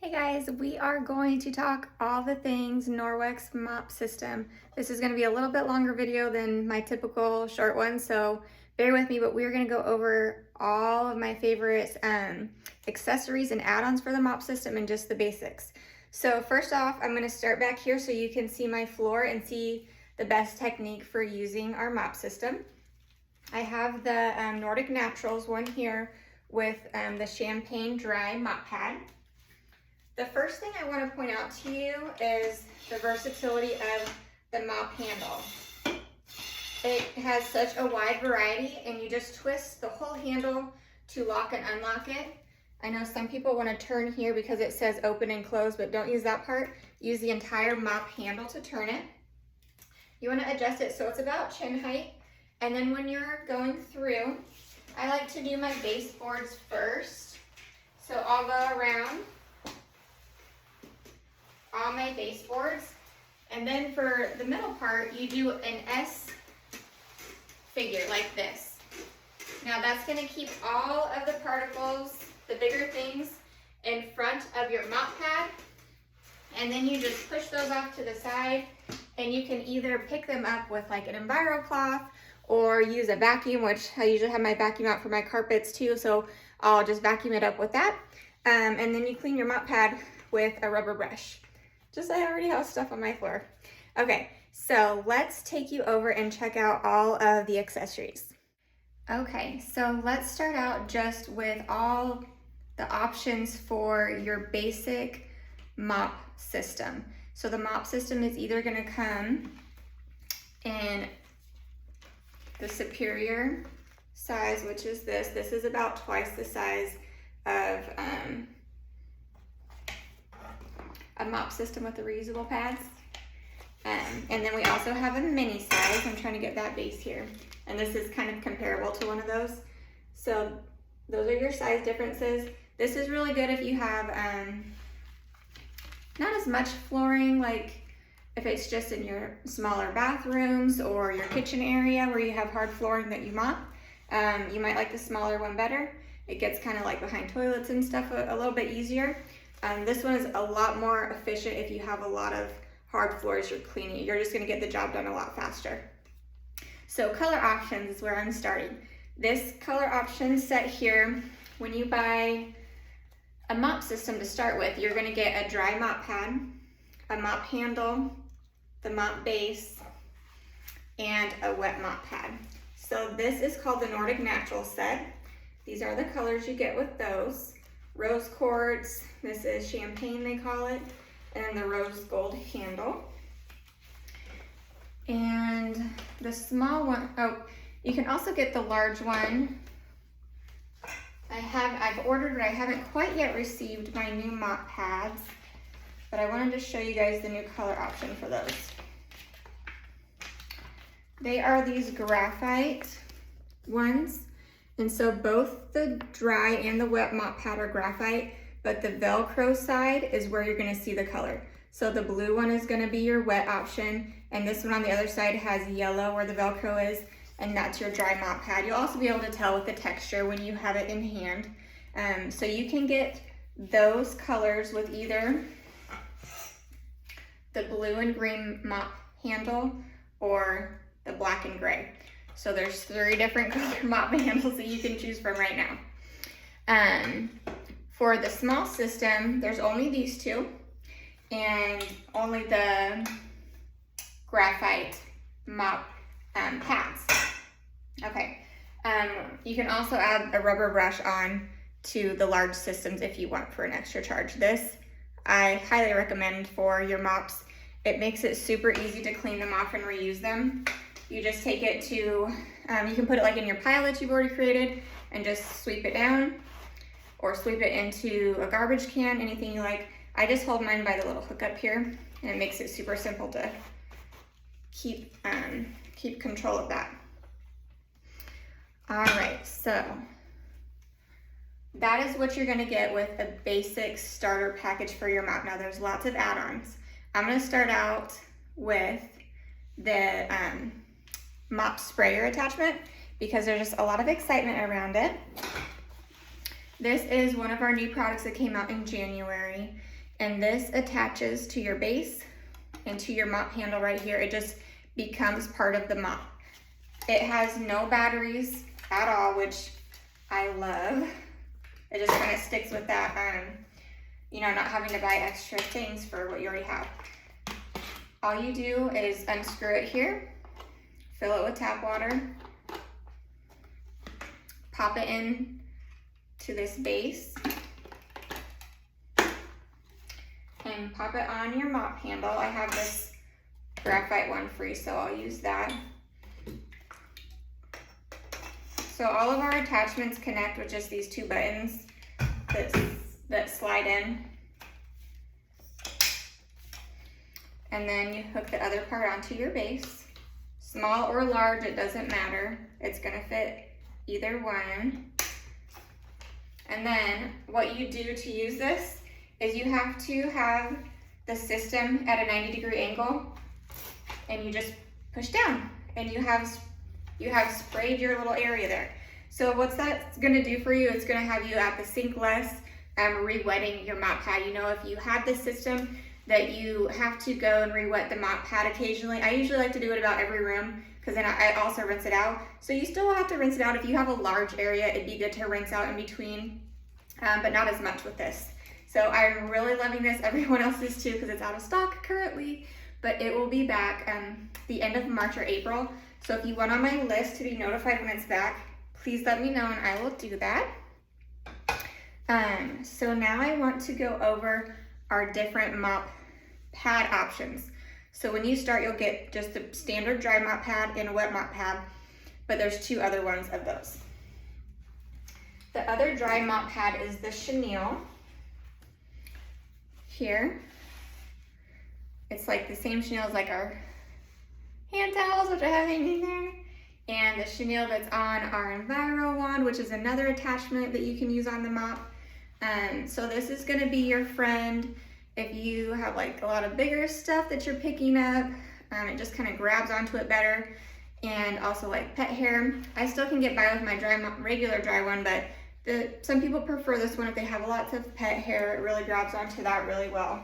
Hey guys, we are going to talk all the things Norwex mop system. This is going to be a little bit longer video than my typical short one, so bear with me, but we're going to go over all of my favorite accessories and add-ons for the mop system and just the basics. So first off, I'm going to start back here so you can see my floor and see the best technique for using our mop system. I have the Nordic Naturals one here with the Champagne Dry Mop Pad. The first thing I want to point out to you is the versatility of the mop handle. It has such a wide variety, and you just twist the whole handle to lock and unlock it. I know some people want to turn here because it says open and close, but don't use that part. Use the entire mop handle to turn it. You want to adjust it so it's about chin height, and then when you're going through, I like to do my baseboards first. So I'll go around all my baseboards, and then for the middle part you do an S figure like this. Now that's going to keep all of the particles, the bigger things, in front of your mop pad, and then you just push those off to the side, and you can either pick them up with like an Enviro cloth or use a vacuum, which I usually have my vacuum out for my carpets too, so I'll just vacuum it up with that, and then you clean your mop pad with a rubber brush. Just I already have stuff on my floor. Okay, so let's take you over and check out all of the accessories. Okay, so let's start out just with all the options for your basic mop system. So the mop system is either gonna come in the superior size, which is this. This is about twice the size of a mop system with the reusable pads. And then we also have a mini size. I'm trying to get that base here. And this is kind of comparable to one of those. So those are your size differences. This is really good if you have not as much flooring, like if it's just in your smaller bathrooms or your kitchen area where you have hard flooring that you mop. You might like the smaller one better. It gets kind of like behind toilets and stuff a little bit easier. This one is a lot more efficient if you have a lot of hard floors you're cleaning. You're just gonna get the job done a lot faster. So color options is where I'm starting. This color option set here, when you buy a mop system to start with, you're gonna get a dry mop pad, a mop handle, the mop base, and a wet mop pad. So this is called the Nordic Natural set. These are the colors you get with those. Rose quartz, this is champagne they call it, and the rose gold handle. And the small one, oh, you can also get the large one. I've ordered, but I haven't quite yet received my new mop pads, but I wanted to show you guys the new color option for those. They are these graphite ones. And so both the dry and the wet mop pad are graphite, but the Velcro side is where you're gonna see the color. So the blue one is gonna be your wet option, and this one on the other side has yellow where the Velcro is, and that's your dry mop pad. You'll also be able to tell with the texture when you have it in hand. So you can get those colors with either the blue and green mop handle or the black and gray. So there's 3 different color mop handles that you can choose from right now. For the small system, there's only these 2, and only the graphite mop pads. Okay. You can also add a rubber brush on to the large systems if you want for an extra charge. This I highly recommend for your mops. It makes it super easy to clean them off and reuse them. You just take it to, you can put it like in your pile that you've already created and just sweep it down, or sweep it into a garbage can, anything you like. I just hold mine by the little hook up here, and it makes it super simple to keep control of that. All right, so that is what you're gonna get with a basic starter package for your mop. Now there's lots of add-ons. I'm gonna start out with the mop sprayer attachment because there's just a lot of excitement around it. This is one of our new products that came out in January. And this attaches to your base and to your mop handle right here. It just becomes part of the mop. It has no batteries at all, which I love. It just kind of sticks with that, you know, not having to buy extra things for what you already have. All you do is unscrew it here, fill it with tap water, pop it in to this base, and pop it on your mop handle. I have this graphite one free, so I'll use that. So all of our attachments connect with just these two buttons that slide in. And then you hook the other part onto your base. Small or large, it doesn't matter. It's gonna fit either one. And then what you do to use this is you have to have the system at a 90-degree angle, and you just push down, and you have sprayed your little area there. So what's that's gonna do for you, it's gonna have you at the sink less, re-wetting your mop pad. You know, if you have this system that you have to go and re-wet the mop pad occasionally, I usually like to do it about every room, because then I also rinse it out. So you still will have to rinse it out. If you have a large area, it'd be good to rinse out in between, but not as much with this. So I'm really loving this. Everyone else is too, because it's out of stock currently, but it will be back the end of March or April. So if you want on my list to be notified when it's back, please let me know and I will do that. So now I want to go over our different mop pad options. So when you start, you'll get just the standard dry mop pad and a wet mop pad, but there's two other ones of those. The other dry mop pad is the chenille. Here, it's like the same chenille as like our hand towels, which I have hanging there, and the chenille that's on our Enviro wand, which is another attachment that you can use on the mop. So this is gonna be your friend if you have like a lot of bigger stuff that you're picking up. It just kind of grabs onto it better, and also like pet hair. I still can get by with my regular dry one, but some people prefer this one if they have lots of pet hair. It really grabs onto that really well.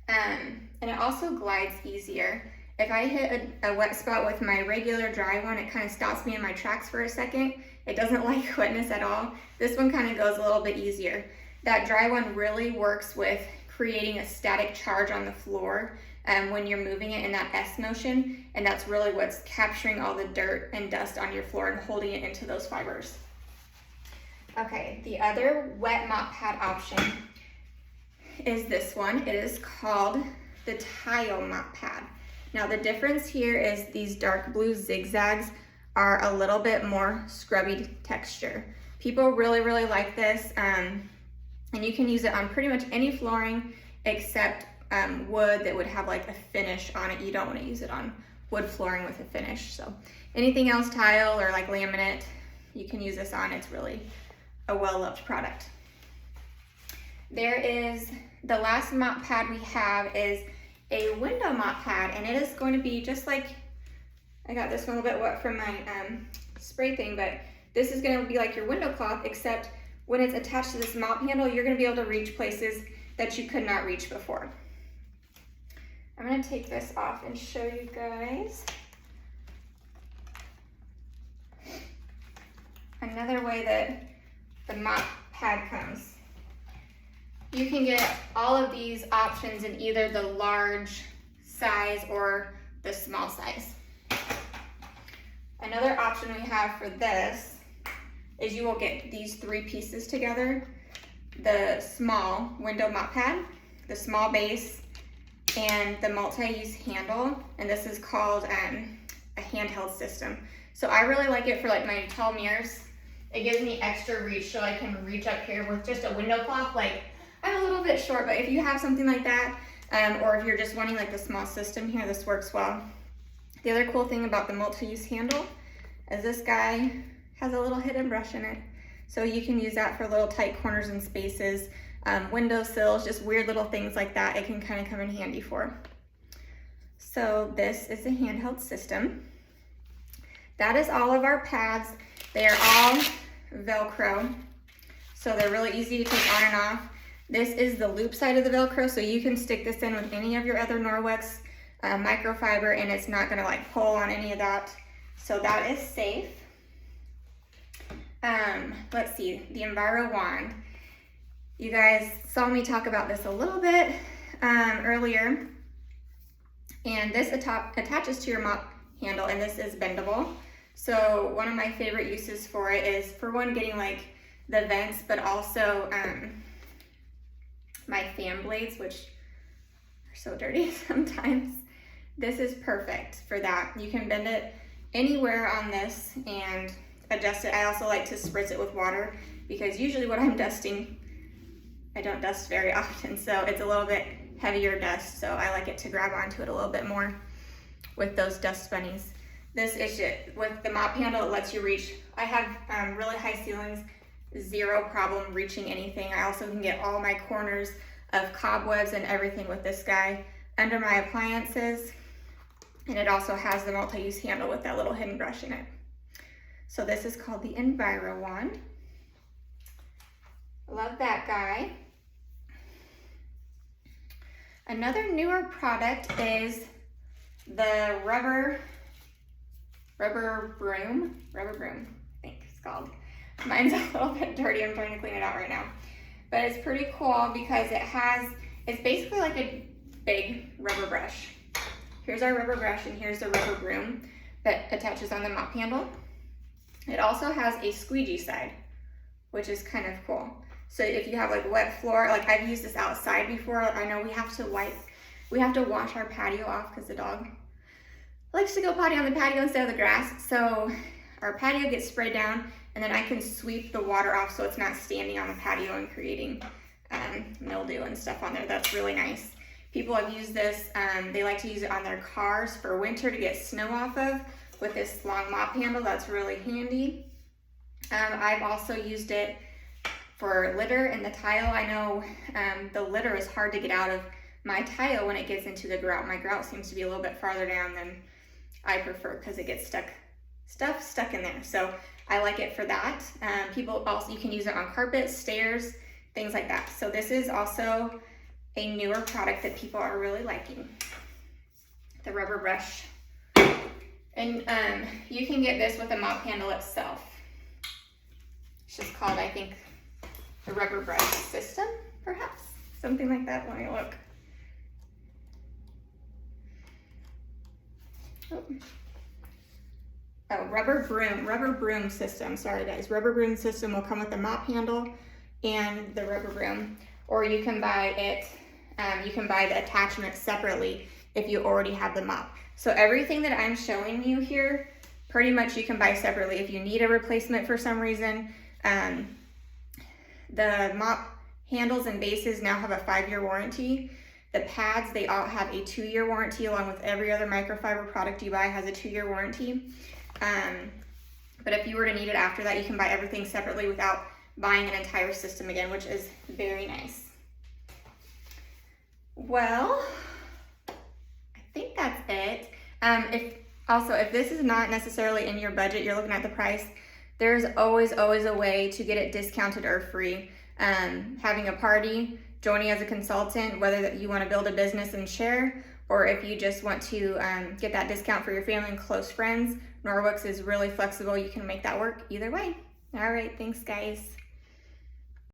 And it also glides easier. If I hit a wet spot with my regular dry one, it kind of stops me in my tracks for a second. It doesn't like wetness at all. This one kind of goes a little bit easier. That dry one really works with creating a static charge on the floor when you're moving it in that S motion, and that's really what's capturing all the dirt and dust on your floor and holding it into those fibers. Okay, the other wet mop pad option is this one. It is called the tile mop pad. Now the difference here is these dark blue zigzags are a little bit more scrubby texture. People really, really like this, and you can use it on pretty much any flooring except wood that would have like a finish on it. You don't want to use it on wood flooring with a finish. So anything else tile or like laminate, you can use this on. It's really a well-loved product. There is, the last mop pad we have is a window mop pad, and it is going to be just like, I got this one a little bit wet from my spray thing, but this is going to be like your window cloth, except when it's attached to this mop handle, you're going to be able to reach places that you could not reach before. I'm going to take this off and show you guys. Another way that the mop pad comes. You can get all of these options in either the large size or the small size. Another option we have for this is you will get these three pieces together: the small window mop pad, the small base, and the multi-use handle. And this is called a handheld system. So I really like it for like my tall mirrors. It gives me extra reach, so I can reach up here with just a window cloth. Like, I'm a little bit short, but if you have something like that, or if you're just wanting like the small system here, this works well. The other cool thing about the multi-use handle is this guy has a little hidden brush in it. So you can use that for little tight corners and spaces, window sills, just weird little things like that. It can kind of come in handy for. So this is a handheld system. That is all of our pads. They are all Velcro, so they're really easy to take on and off. This is the loop side of the Velcro, so you can stick this in with any of your other Norwex microfiber and it's not gonna like pull on any of that. So that is safe. Let's see, the Enviro wand. You guys saw me talk about this a little bit earlier. And this attaches to your mop handle, and this is bendable. So one of my favorite uses for it is, for one, getting like the vents, but also my fan blades, which are so dirty sometimes. This is perfect for that. You can bend it anywhere on this and adjust it. I also like to spritz it with water because usually when I'm dusting, I don't dust very often, so it's a little bit heavier dust, so I like it to grab onto it a little bit more with those dust bunnies. This is it. With the mop handle, it lets you reach. I have really high ceilings, zero problem reaching anything. I also can get all my corners of cobwebs and everything with this guy under my appliances. And it also has the multi-use handle with that little hidden brush in it. So this is called the Enviro wand. Love that guy. Another newer product is the rubber broom, I think it's called. Mine's a little bit dirty, I'm trying to clean it out right now. But it's pretty cool because it's basically like a big rubber brush. Here's our rubber brush and here's the rubber broom that attaches on the mop handle. It also has a squeegee side, which is kind of cool. So if you have like wet floor, like I've used this outside before, I know we have to wash our patio off because the dog likes to go potty on the patio instead of the grass. So our patio gets sprayed down and then I can sweep the water off so it's not standing on the patio and creating mildew and stuff on there. That's really nice. People have used this, they like to use it on their cars for winter to get snow off of with this long mop handle. That's really handy. I've also used it for litter in the tile. I know the litter is hard to get out of my tile when it gets into the grout. My grout seems to be a little bit farther down than I prefer because it gets stuff stuck in there. So I like it for that. People also, you can use it on carpets, stairs, things like that. So this is also a newer product that people are really liking. The rubber brush. And you can get this with a mop handle itself. It's just called, I think, the rubber brush system, perhaps? Something like that. Let me look. Oh, rubber broom system. Sorry guys, rubber broom system will come with the mop handle and the rubber broom, or you can buy it, you can buy the attachment separately if you already have the mop. So everything that I'm showing you here, pretty much you can buy separately if you need a replacement for some reason. The mop handles and bases now have a 5-year warranty. The pads, they all have a 2-year warranty, along with every other microfiber product you buy has a 2-year warranty. But if you were to need it after that, you can buy everything separately without buying an entire system again, which is very nice. Well, I think that's it. If this is not necessarily in your budget, you're looking at the price, there's always a way to get it discounted or free. Having a party, joining as a consultant, whether that you want to build a business and share, or if you just want to get that discount for your family and close friends, Norwex is really flexible. You can make that work either way. All right, thanks guys.